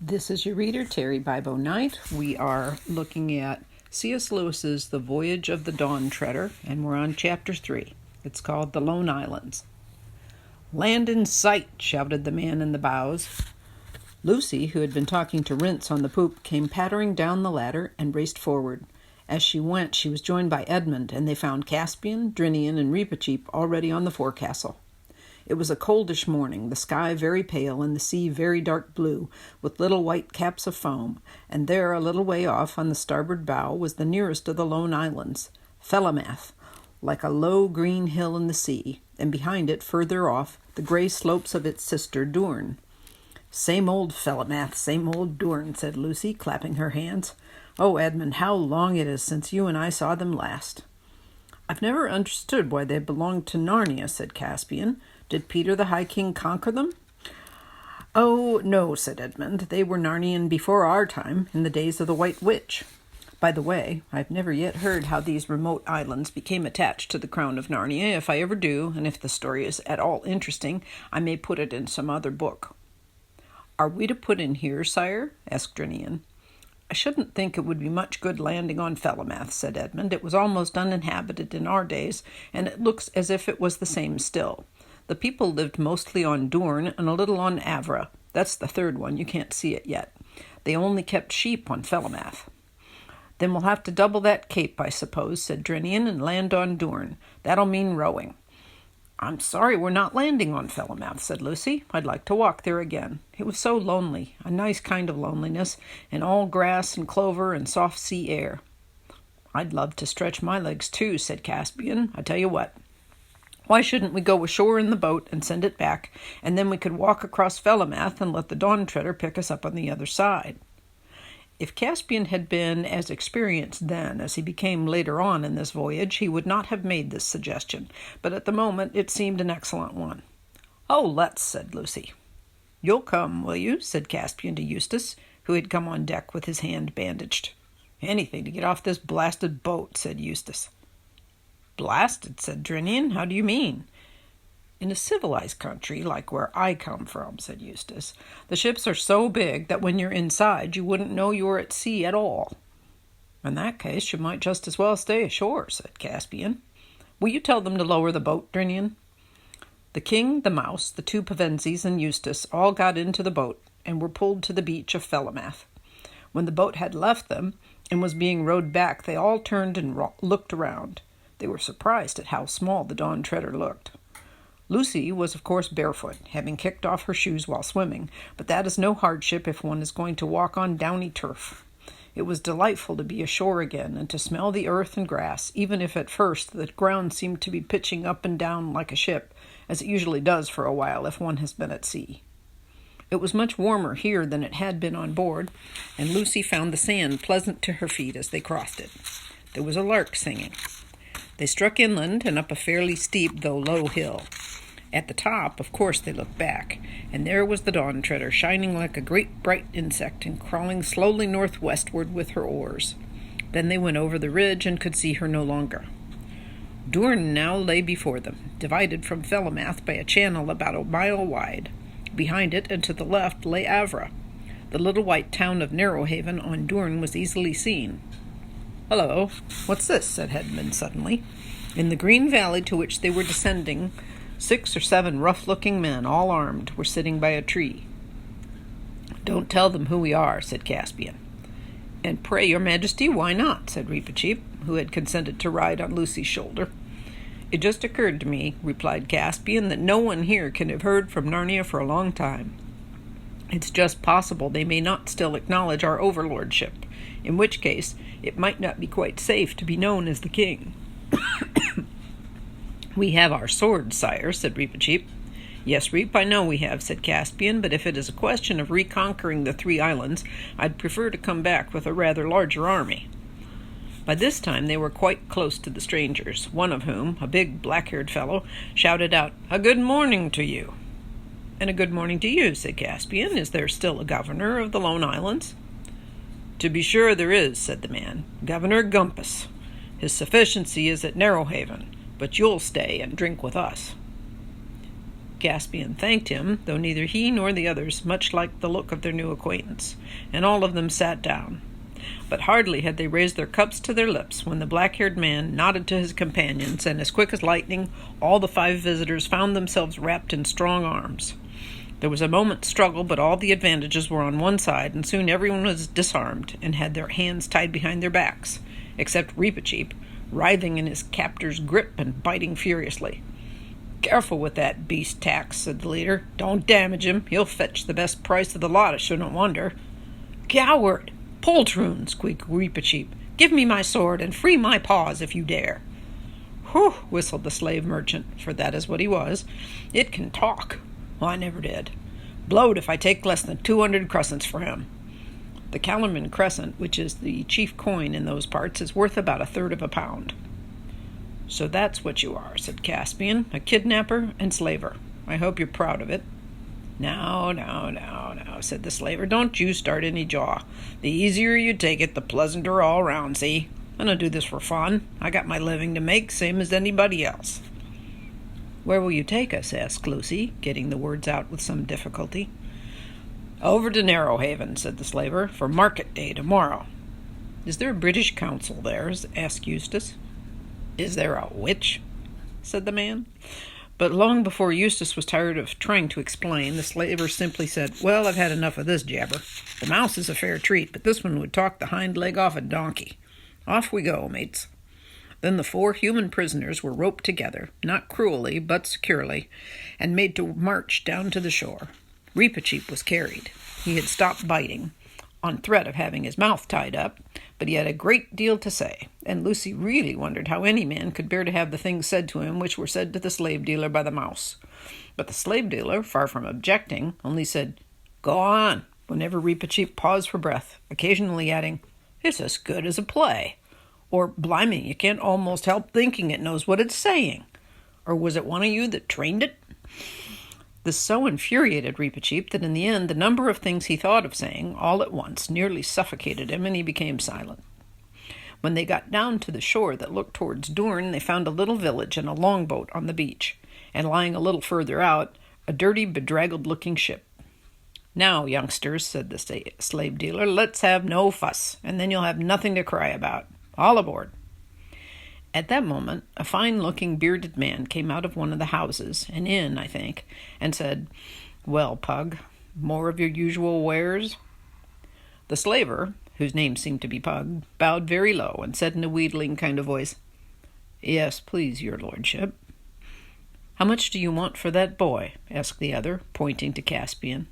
This is your reader, Terry Bibo Knight. We are looking at C.S. Lewis's The Voyage of the Dawn Treader, and we're on Chapter 3. It's called The Lone Islands. "Land in sight!" shouted the man in the bows. Lucy, who had been talking to Rince on the poop, came pattering down the ladder and raced forward. As she went, she was joined by Edmund, and they found Caspian, Drinian, and Reepicheep already on the forecastle. It was a coldish morning, the sky very pale and the sea very dark blue, with little white caps of foam, and there, a little way off on the starboard bow, was the nearest of the lone islands, Felamath, like a low green hill in the sea, and behind it, further off, the grey slopes of its sister Doorn. "Same old Felamath, same old Doorn," said Lucy, clapping her hands. "Oh, Edmund, how long it is since you and I saw them last." "I've never understood why they belonged to Narnia," said Caspian. "Did Peter the High King conquer them?" "Oh, no," said Edmund. "They were Narnian before our time, in the days of the White Witch. By the way, I've never yet heard how these remote islands became attached to the crown of Narnia. If I ever do, and if the story is at all interesting, I may put it in some other book." "Are we to put in here, sire?" asked Drinian. "I shouldn't think it would be much good landing on Felamath," said Edmund. "It was almost uninhabited in our days, and it looks as if it was the same still. The people lived mostly on Doorn and a little on Avra. That's the third one. You can't see it yet. They only kept sheep on Felamath." "Then we'll have to double that cape, I suppose," said Drinian, "and land on Doorn. That'll mean rowing." "I'm sorry we're not landing on Felamath," said Lucy. "I'd like to walk there again. It was so lonely, a nice kind of loneliness, and all grass and clover and soft sea air." "I'd love to stretch my legs too," said Caspian. "I tell you what. Why shouldn't we go ashore in the boat and send it back, and then we could walk across Felamath and let the Dawn Treader pick us up on the other side?" If Caspian had been as experienced then as he became later on in this voyage, he would not have made this suggestion, but at the moment it seemed an excellent one. "Oh, let's," said Lucy. "You'll come, will you?" said Caspian to Eustace, who had come on deck with his hand bandaged. "Anything to get off this blasted boat," said Eustace. "Blasted," said Drinian. "How do you mean?" "In a civilized country, like where I come from," said Eustace, "the ships are so big that when you're inside you wouldn't know you were at sea at all." "In that case you might just as well stay ashore," said Caspian. "Will you tell them to lower the boat, Drinian?" The king, the mouse, the two Pevensies, and Eustace all got into the boat and were pulled to the beach of Felamath. When the boat had left them and was being rowed back, they all turned and looked around. They were surprised at how small the Dawn Treader looked. Lucy was, of course, barefoot, having kicked off her shoes while swimming, but that is no hardship if one is going to walk on downy turf. It was delightful to be ashore again and to smell the earth and grass, even if at first the ground seemed to be pitching up and down like a ship, as it usually does for a while if one has been at sea. It was much warmer here than it had been on board, and Lucy found the sand pleasant to her feet as they crossed it. There was a lark singing. They struck inland and up a fairly steep, though low hill. At the top, of course, they looked back, and there was the Dawn Treader, shining like a great bright insect and crawling slowly northwestward with her oars. Then they went over the ridge and could see her no longer. Doorn now lay before them, divided from Felamath by a channel about a mile wide. Behind it and to the left lay Avra. The little white town of Narrowhaven on Doorn was easily seen. "Hello, what's this?" said Edmund suddenly. In the green valley to which they were descending, 6 or 7 rough-looking men, all armed, were sitting by a tree. "Don't tell them who we are," said Caspian. "And pray, your majesty, why not?" said Reepicheep, who had consented to ride on Lucy's shoulder. "It just occurred to me," replied Caspian, "that no one here can have heard from Narnia for a long time. It's just possible they may not still acknowledge our overlordship, in which case it might not be quite safe to be known as the king." "We have our swords, sire," said Reepicheep. "Yes, Reep, I know we have," said Caspian, "but if it is a question of reconquering the 3 islands, I'd prefer to come back with a rather larger army." By this time they were quite close to the strangers, one of whom, a big black-haired fellow, shouted out, "A good morning to you." "And a good morning to you," said Caspian. "Is there still a governor of the Lone Islands?" "To be sure there is," said the man, "Governor Gumpus. His sufficiency is at Narrowhaven, but you'll stay and drink with us." Caspian thanked him, though neither he nor the others much liked the look of their new acquaintance, and all of them sat down. But hardly had they raised their cups to their lips when the black-haired man nodded to his companions, and as quick as lightning, all the 5 visitors found themselves wrapped in strong arms. There was a moment's struggle, but all the advantages were on one side, and soon everyone was disarmed and had their hands tied behind their backs, except Reepicheep, writhing in his captor's grip and biting furiously. "Careful with that beast, Tax," said the leader. "Don't damage him. He'll fetch the best price of the lot, I shouldn't wonder." "Coward! Poltroon!" squeaked Reepicheep. "Give me my sword and free my paws if you dare." "Whew!" whistled the slave merchant, for that is what he was. "It can talk. Well, I never did. Blowed if I take less than 200 crescents for him." The Calorman crescent, which is the chief coin in those parts, is worth about 1/3 of a pound. "So that's what you are," said Caspian, "a kidnapper and slaver. I hope you're proud of it." "No, said the slaver. "Don't you start any jaw. The easier you take it, the pleasanter all round, see? I don't do this for fun. I got my living to make, same as anybody else." "Where will you take us?" asked Lucy, getting the words out with some difficulty. "Over to Narrowhaven," said the slaver, "for market day tomorrow." "Is there a British consul there?" asked Eustace. "Is there a witch?" said the man. But long before Eustace was tired of trying to explain, the slaver simply said, "Well, I've had enough of this jabber. The mouse is a fair treat, but this one would talk the hind leg off a donkey. Off we go, mates." Then the 4 human prisoners were roped together, not cruelly, but securely, and made to march down to the shore. Reepicheep was carried. He had stopped biting, on threat of having his mouth tied up, but he had a great deal to say, and Lucy really wondered how any man could bear to have the things said to him which were said to the slave-dealer by the mouse. But the slave-dealer, far from objecting, only said, "Go on," whenever Reepicheep paused for breath, occasionally adding, "It's as good as a play," or "Blimey, you can't almost help thinking it knows what it's saying," or "Was it one of you that trained it?" This so infuriated Reepicheep that in the end the number of things he thought of saying all at once nearly suffocated him, and he became silent. When they got down to the shore that looked towards Doorn, they found a little village and a longboat on the beach, and lying a little further out, a dirty, bedraggled-looking ship. "Now, youngsters," said the slave-dealer, "let's have no fuss, and then you'll have nothing to cry about. All aboard." At that moment, a fine-looking bearded man came out of one of the houses, an inn, I think, and said, "Well, Pug, more of your usual wares?" The slaver, whose name seemed to be Pug, bowed very low and said in a wheedling kind of voice, "Yes, please, your lordship." "How much do you want for that boy?" asked the other, pointing to Caspian.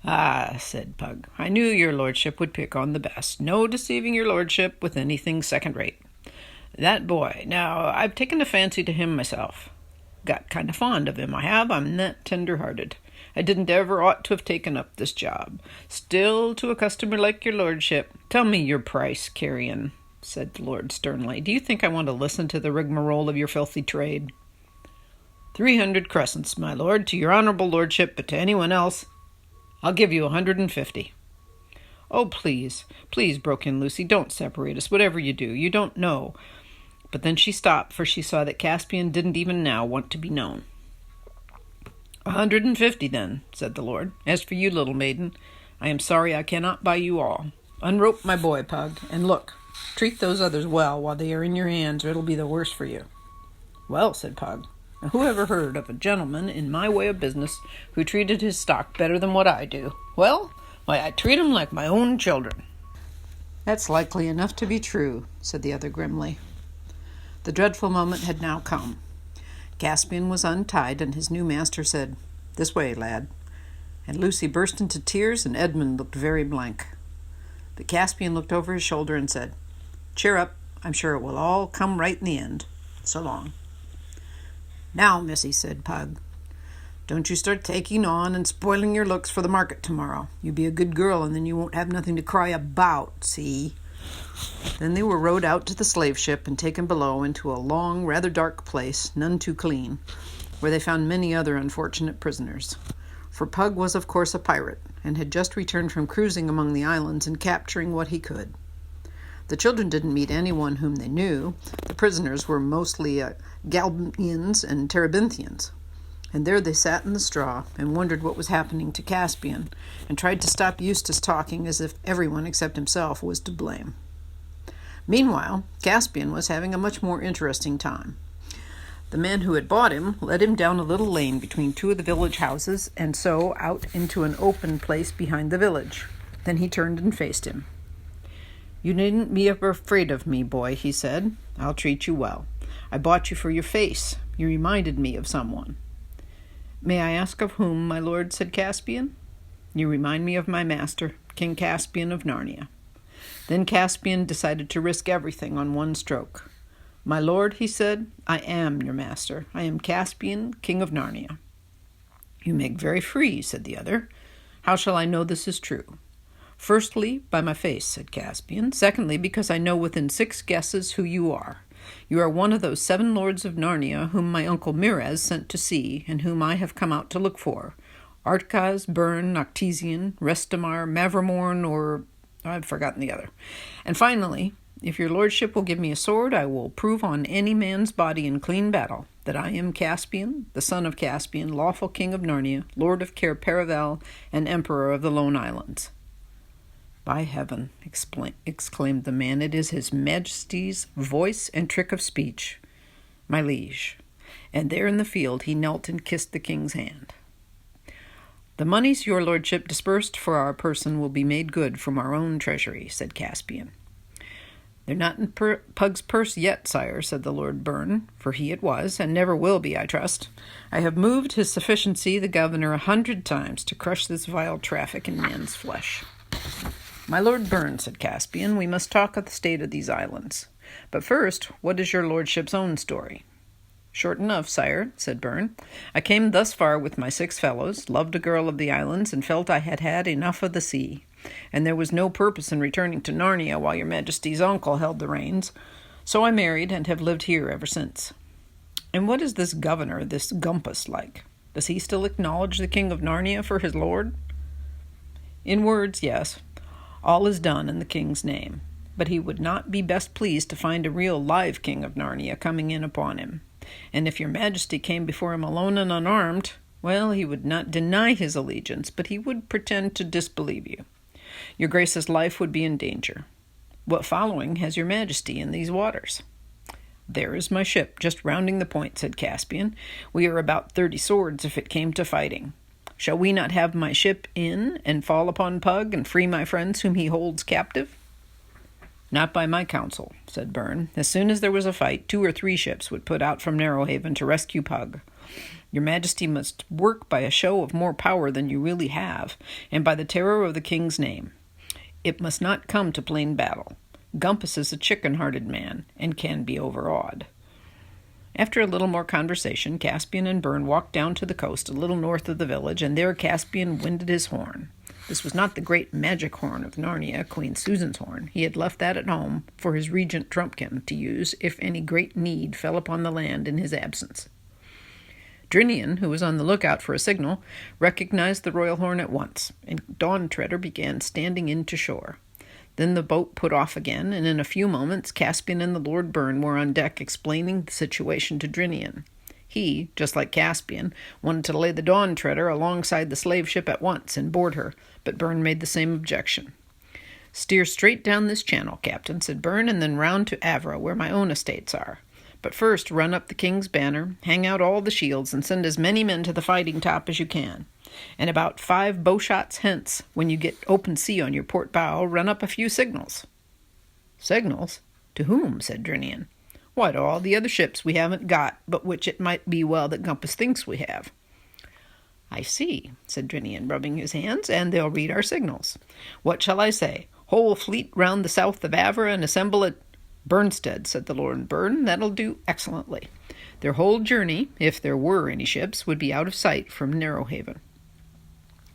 "Ah," said Pug, "I knew your lordship would pick on the best. No deceiving your lordship with anything second-rate. That boy, now, I've taken a fancy to him myself. Got kind of fond of him, I have. I'm that tender-hearted. I didn't ever ought to have taken up this job. Still, to a customer like your lordship, tell me your price, carrion," said the lord sternly. "Do you think I want to listen to the rigmarole of your filthy trade?" 300 crescents, my lord, to your honorable lordship, but to anyone else, I'll give you 150. "Oh, please, broke in Lucy, don't separate us, whatever you do. You don't know." But then she stopped, for she saw that Caspian didn't even now want to be known. 150, then," said the lord. "As for you, little maiden, I am sorry I cannot buy you all. Unrope my boy, Pug, and look, treat those others well while they are in your hands, or it'll be the worse for you." "Well," said Pug, "now who ever heard of a gentleman in my way of business who treated his stock better than what I do? Well, why, I treat 'em like my own children." "That's likely enough to be true," said the other grimly. The dreadful moment had now come. Caspian was untied, and his new master said, "This way, lad." And Lucy burst into tears, and Edmund looked very blank. But Caspian looked over his shoulder and said, "Cheer up. I'm sure it will all come right in the end. So long." "Now, missy," said Pug, "don't you start taking on and spoiling your looks for the market tomorrow. You be a good girl, and then you won't have nothing to cry about, see?" Then they were rowed out to the slave ship and taken below into a long, rather dark place, none too clean, where they found many other unfortunate prisoners. For Pug was, of course, a pirate, and had just returned from cruising among the islands and capturing what he could. The children didn't meet anyone whom they knew. The prisoners were mostly Galbians and Terebinthians. And there they sat in the straw and wondered what was happening to Caspian, and tried to stop Eustace talking as if everyone except himself was to blame. Meanwhile, Caspian was having a much more interesting time. The man who had bought him led him down a little lane between two of the village houses, and so out into an open place behind the village. Then he turned and faced him. "You needn't be afraid of me, boy," he said. "I'll treat you well. I bought you for your face. You reminded me of someone." "May I ask of whom, my lord?" said Caspian. "You remind me of my master, King Caspian of Narnia." Then Caspian decided to risk everything on one stroke. "My lord," he said, "I am your master. I am Caspian, King of Narnia." "You make very free," said the other. "How shall I know this is true?" "Firstly, by my face," said Caspian. "Secondly, because I know within 6 guesses who you are. You are one of those 7 lords of Narnia whom my uncle Mirez sent to sea, and whom I have come out to look for. Artkaz, Bern, Noctesian, Restamar, Mavramorn, or I've forgotten the other. And finally, if your lordship will give me a sword, I will prove on any man's body in clean battle that I am Caspian, the son of Caspian, lawful king of Narnia, lord of Cair Paravel, and emperor of the Lone Islands." "By heaven," exclaimed the man, "it is his majesty's voice and trick of speech, my liege." And there in the field he knelt and kissed the king's hand. "The moneys your lordship disbursed for our person will be made good from our own treasury," said Caspian. "They're not in Pug's purse yet, sire," said the Lord Byrne, for he it was, and never will be, I trust. "I have moved his sufficiency, the governor, 100 times to crush this vile traffic in man's flesh." "My Lord Byrne," said Caspian, "we must talk of the state of these islands. But first, what is your lordship's own story?" "Short enough, sire," said Byrne. "I came thus far with my 6 fellows, loved a girl of the islands, and felt I had had enough of the sea. And there was no purpose in returning to Narnia while your majesty's uncle held the reins. So I married and have lived here ever since." "And what is this governor, this Gumpus, like? Does he still acknowledge the king of Narnia for his lord?" "In words, yes. All is done in the king's name. But he would not be best pleased to find a real live king of Narnia coming in upon him. And if your majesty came before him alone and unarmed, well, he would not deny his allegiance, but he would pretend to disbelieve you. Your grace's life would be in danger. What following has your majesty in these waters?" "There is my ship, just rounding the point," said Caspian. "We are about 30 swords if it came to fighting. Shall we not have my ship in and fall upon Pug and free my friends whom he holds captive?" "Not by my counsel," said Byrne. "As soon as there was a fight, 2 or 3 ships would put out from Narrowhaven to rescue Pug. Your majesty must work by a show of more power than you really have, and by the terror of the king's name. It must not come to plain battle. Gumpus is a chicken-hearted man, and can be overawed." After a little more conversation, Caspian and Byrne walked down to the coast a little north of the village, and there Caspian winded his horn. This was not the great magic horn of Narnia, Queen Susan's horn. He had left that at home for his regent Trumpkin to use if any great need fell upon the land in his absence. Drinian, who was on the lookout for a signal, recognized the royal horn at once, and Dawn Treader began standing in to shore. Then the boat put off again, and in a few moments Caspian and the Lord Byrne were on deck explaining the situation to Drinian. He, just like Caspian, wanted to lay the Dawn Treader alongside the slave ship at once and board her, but Byrne made the same objection. "Steer straight down this channel, Captain," said Byrne, "and then round to Avra, where my own estates are. But first run up the king's banner, hang out all the shields, and send as many men to the fighting top as you can. And about 5 bowshots hence, when you get open sea on your port bow, run up a few signals." "Signals? To whom?" said Drinian. "Why, to all the other ships we haven't got, but which it might be well that Gumpus thinks we have." "I see," said Drinian, rubbing his hands, "and they'll read our signals. What shall I say? Whole fleet round the south of Avra and assemble at—" "Burnstead," said the Lord Byrne. "That'll do excellently. Their whole journey, if there were any ships, would be out of sight from Narrowhaven."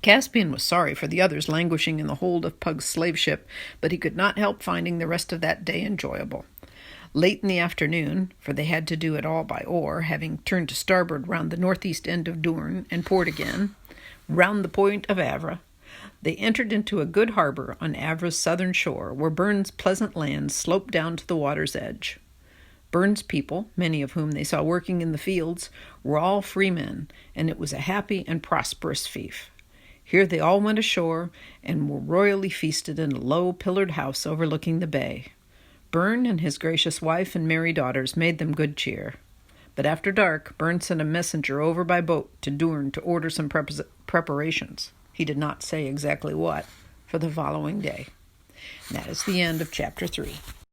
Caspian was sorry for the others languishing in the hold of Pug's slave ship, but he could not help finding the rest of that day enjoyable. Late in the afternoon, for they had to do it all by oar, having turned to starboard round the northeast end of Doorn and port again, round the point of Avra, they entered into a good harbor on Avra's southern shore, where Byrne's pleasant lands sloped down to the water's edge. Burne's people, many of whom they saw working in the fields, were all free men, and it was a happy and prosperous fief. Here they all went ashore and were royally feasted in a low, pillared house overlooking the bay. Burne and his gracious wife and merry daughters made them good cheer. But after dark, Burne sent a messenger over by boat to Doorn to order some preparations. He did not say exactly what, for the following day. And that is the end of Chapter 3.